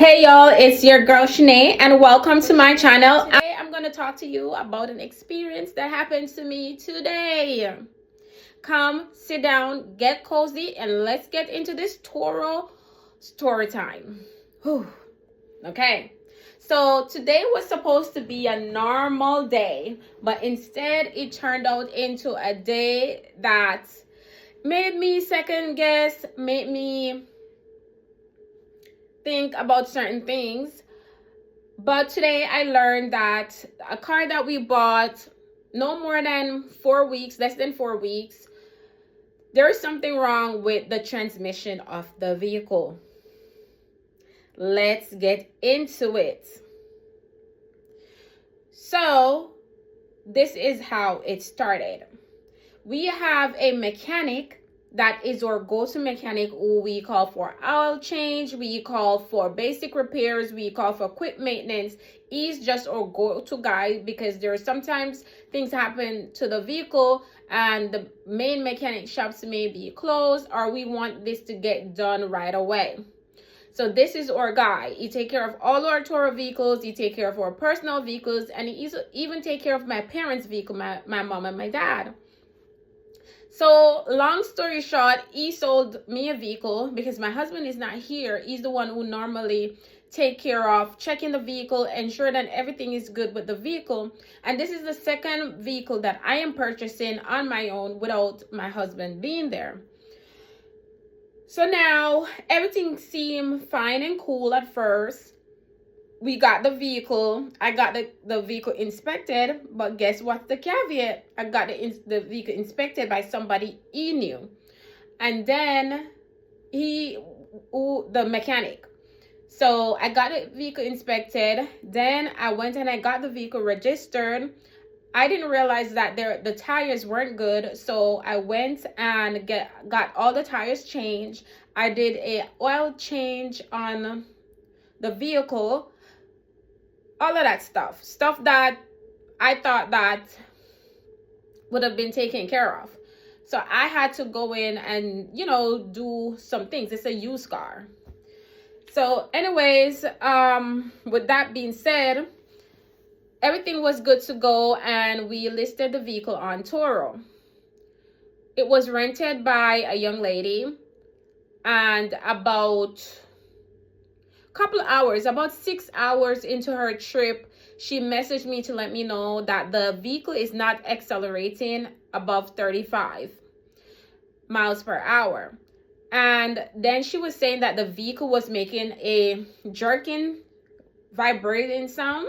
Hey y'all, it's your girl Shanae and welcome to my channel. Today I'm going to talk to you about an experience that happened to me today. Come, sit down, get cozy, and let's get into this Toro story time. Whew. Okay, so today was supposed to be a normal day, but instead it turned out into a day that made me second guess, made me think about certain things. But today I learned that a car that we bought no more than 4 weeks, less than 4 weeks, there's something wrong with the transmission of the vehicle. Let's get into it. So this is how it started. We have a mechanic that is our go-to mechanic who we call for oil change, we call for basic repairs, we call for quick maintenance. He's just our go-to guy because there are sometimes things happen to the vehicle and the main mechanic shops may be closed, or we want this to get done right away. So this is our guy. He take care of all our Toro vehicles, he take care of our personal vehicles, and he even take care of my parents' vehicle, my mom and my dad. So long story short, he sold me a vehicle because my husband is not here. He's the one who normally take care of checking the vehicle, ensure that everything is good with the vehicle. And this is the second vehicle that I am purchasing on my own without my husband being there. So now everything seemed fine and cool at first. We got the vehicle. I got the vehicle inspected, but guess what's the caveat? I got the vehicle inspected by somebody he knew. And then the mechanic. So I got the vehicle inspected. Then I went and I got the vehicle registered. I didn't realize that the tires weren't good. So I went and got all the tires changed. I did a oil change on the vehicle. All of that stuff that I thought that would have been taken care of. So I had to go in and, do some things. It's a used car. So anyways, with that being said, everything was good to go and we listed the vehicle on Toro. It was rented by a young lady, and about couple of hours, about 6 hours into her trip, she messaged me to let me know that the vehicle is not accelerating above 35 miles per hour. And then she was saying that the vehicle was making a jerking, vibrating sound.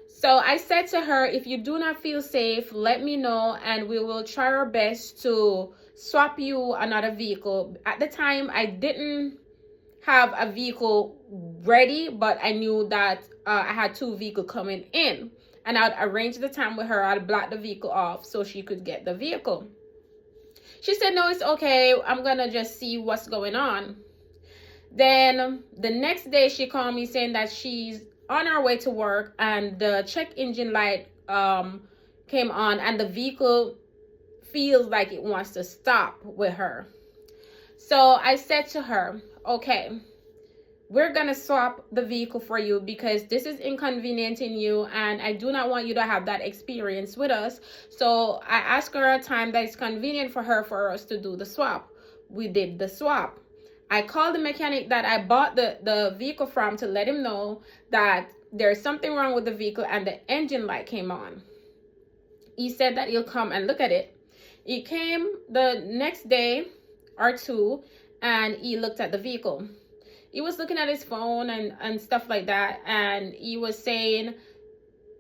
So I said to her, if you do not feel safe, let me know and we will try our best to swap you another vehicle. At the time, I didn't have a vehicle ready, but I knew that I had two vehicles coming in, and I'd arrange the time with her. I'd block the vehicle off so she could get the vehicle. She said, no, it's okay, I'm gonna just see what's going on. Then the next day she called me saying that she's on her way to work and the check engine light came on and the vehicle feels like it wants to stop with her. So I said to her, okay, we're gonna swap the vehicle for you because this is inconveniencing you and I do not want you to have that experience with us. So I asked her a time that is convenient for us to do the swap. We did the swap. I called the mechanic that I bought the vehicle from to let him know that there's something wrong with the vehicle and the engine light came on. He said that he'll come and look at it. He came the next day or two and he looked at the vehicle. He was looking at his phone and stuff like that, and he was saying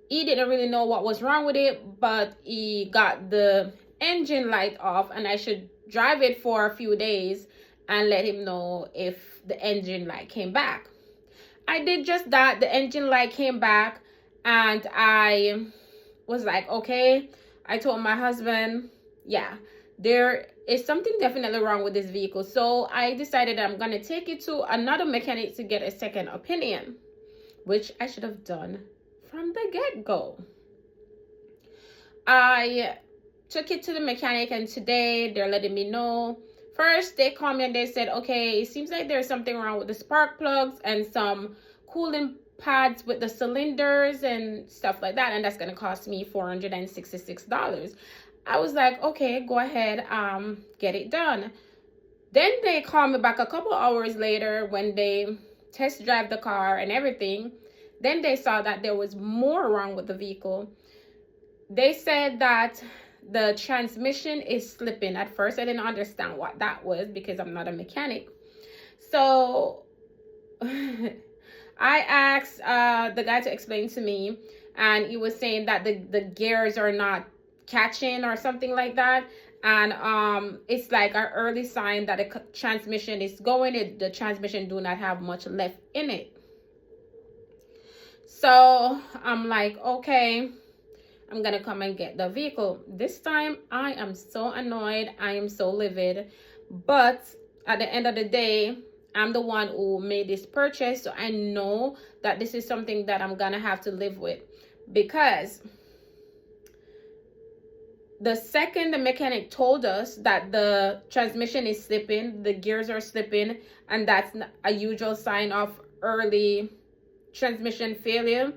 he didn't really know what was wrong with it, but he got the engine light off and I should drive it for a few days and let him know if the engine light came back. I did just that. The engine light came back and I was like, okay. I told my husband, yeah, there is something definitely wrong with this vehicle. So I decided I'm going to take it to another mechanic to get a second opinion, which I should have done from the get-go. I took it to the mechanic and today they're letting me know First, they called me and they said, okay, it seems like there's something wrong with the spark plugs and some cooling pads with the cylinders and stuff like that, and that's going to cost me $466. I was like, okay, go ahead, get it done. Then they called me back a couple hours later when they test drive the car and everything. Then they saw that there was more wrong with the vehicle. They said that the transmission is slipping. At first, I didn't understand what that was because I'm not a mechanic. So I asked the guy to explain to me, and he was saying that the gears are not catching or something like that. And it's like an early sign that the transmission is going. The transmission do not have much left in it. So I'm like, okay, I'm gonna come and get the vehicle. This time I am so annoyed, I am so livid, but at the end of the day, I'm the one who made this purchase, so I know that this is something that I'm gonna have to live with. Because the second the mechanic told us that the transmission is slipping, the gears are slipping, and that's a usual sign of early transmission failure,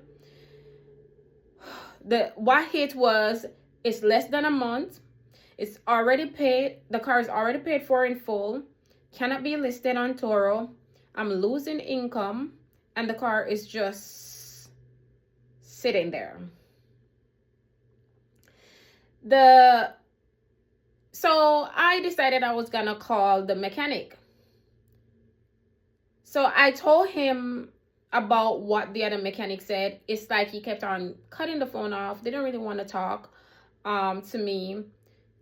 what hit was, it's less than a month, it's already paid, the car is already paid for in full, cannot be listed on Turo, I'm losing income, and the car is just sitting there. So I decided I was gonna call the mechanic. So I told him about what the other mechanic said. It's like he kept on cutting the phone off, didn't really want to talk to me.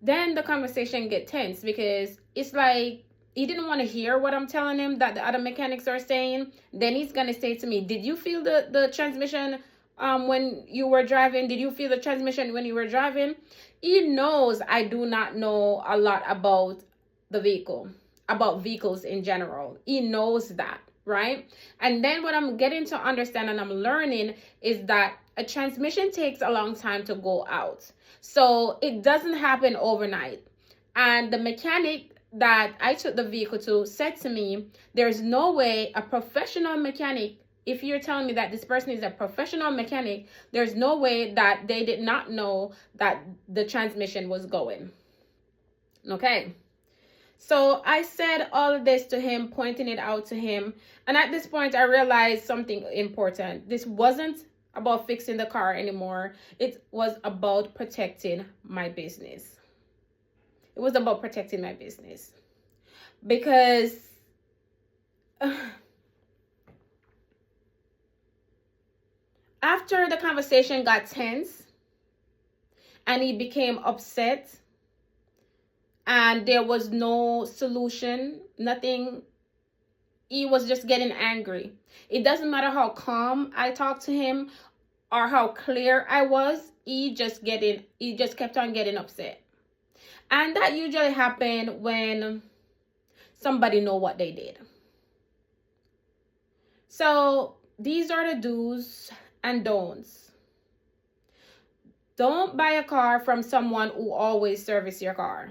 Then the conversation get tense because it's like he didn't want to hear what I'm telling him that the other mechanics are saying. Then he's gonna say to me, did you feel the transmission when you were driving? Did you feel the transmission when you were driving? He knows I do not know a lot about the vehicle, about vehicles in general. He knows that, right? And then what I'm getting to understand and I'm learning is that a transmission takes a long time to go out. So it doesn't happen overnight. And the mechanic that I took the vehicle to said to me, there's no way a professional mechanic, if you're telling me that this person is a professional mechanic, there's no way that they did not know that the transmission was going. Okay. So I said all of this to him, pointing it out to him. And at this point, I realized something important. This wasn't about fixing the car anymore. It was about protecting my business. It was about protecting my business. Because after the conversation got tense and he became upset and there was no solution, nothing, he was just getting angry. It doesn't matter how calm I talked to him or how clear I was, he just kept on getting upset. And that usually happened when somebody know what they did. So these are the do's and don'ts. Don't buy a car from someone who always services your car.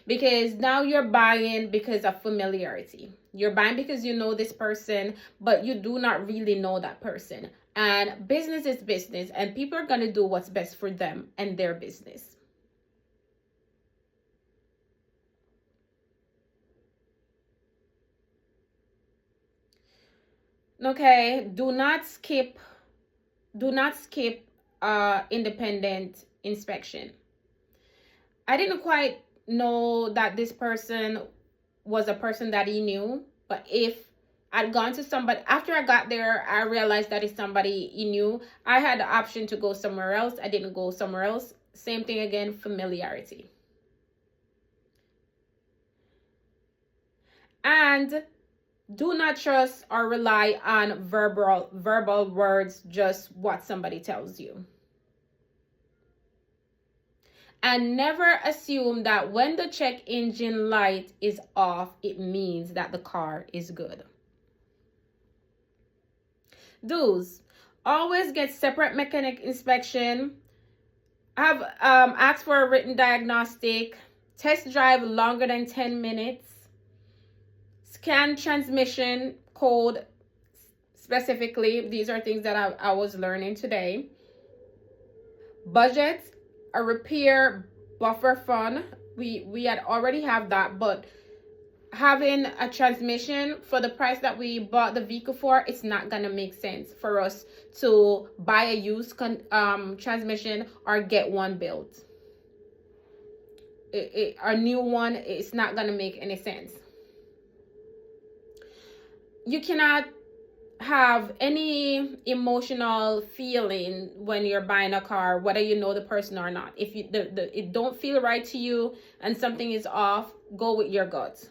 Because now you're buying because of familiarity. You're buying because you know this person, but you do not really know that person. And business is business, and people are going to do what's best for them and their business. Okay, do not skip independent inspection. I didn't quite know that this person was a person that he knew, but if I'd gone to somebody after I got there, I realized that it's somebody he knew. I had the option to go somewhere else. I didn't go somewhere else. Same thing again, familiarity. And do not trust or rely on verbal words, just what somebody tells you. And never assume that when the check engine light is off, it means that the car is good. Do's: always get separate mechanic inspection. Have asked for a written diagnostic. test drive longer than 10 minutes, scan transmission code specifically. These are things that I was learning today. Budget, a repair buffer fund. We had already have that, but having a transmission for the price that we bought the vehicle for, it's not gonna make sense for us to buy a used transmission or get one built. A new one, it's not gonna make any sense. You cannot have any emotional feeling when you're buying a car, whether you know the person or not. If you it don't feel right to you and something is off, go with your gut.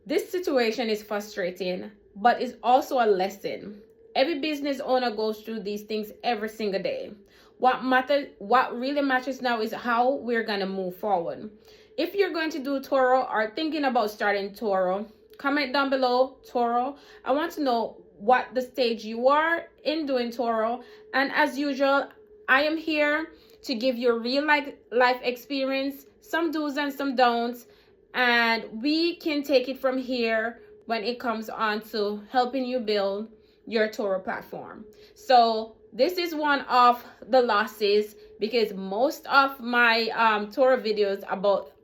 This situation is frustrating, but it's also a lesson. Every business owner goes through these things every single day. What really matters now is how we're gonna move forward. If you're going to do Turo or thinking about starting Turo, comment down below Turo. I want to know what the stage you are in doing Turo. And as usual, I am here to give you a real life experience, some do's and some don'ts, and we can take it from here when it comes on to helping you build your Turo platform. So this is one of the losses, because most of my Turo videos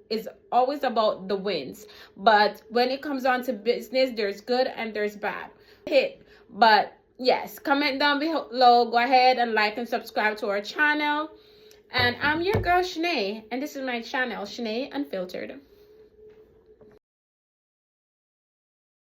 is always about the wins, but when it comes on to business, there's good and there's bad. But yes, comment down below, go ahead and like and subscribe to our channel. And I'm your girl Shanae, and this is my channel, Shanae Unfiltered.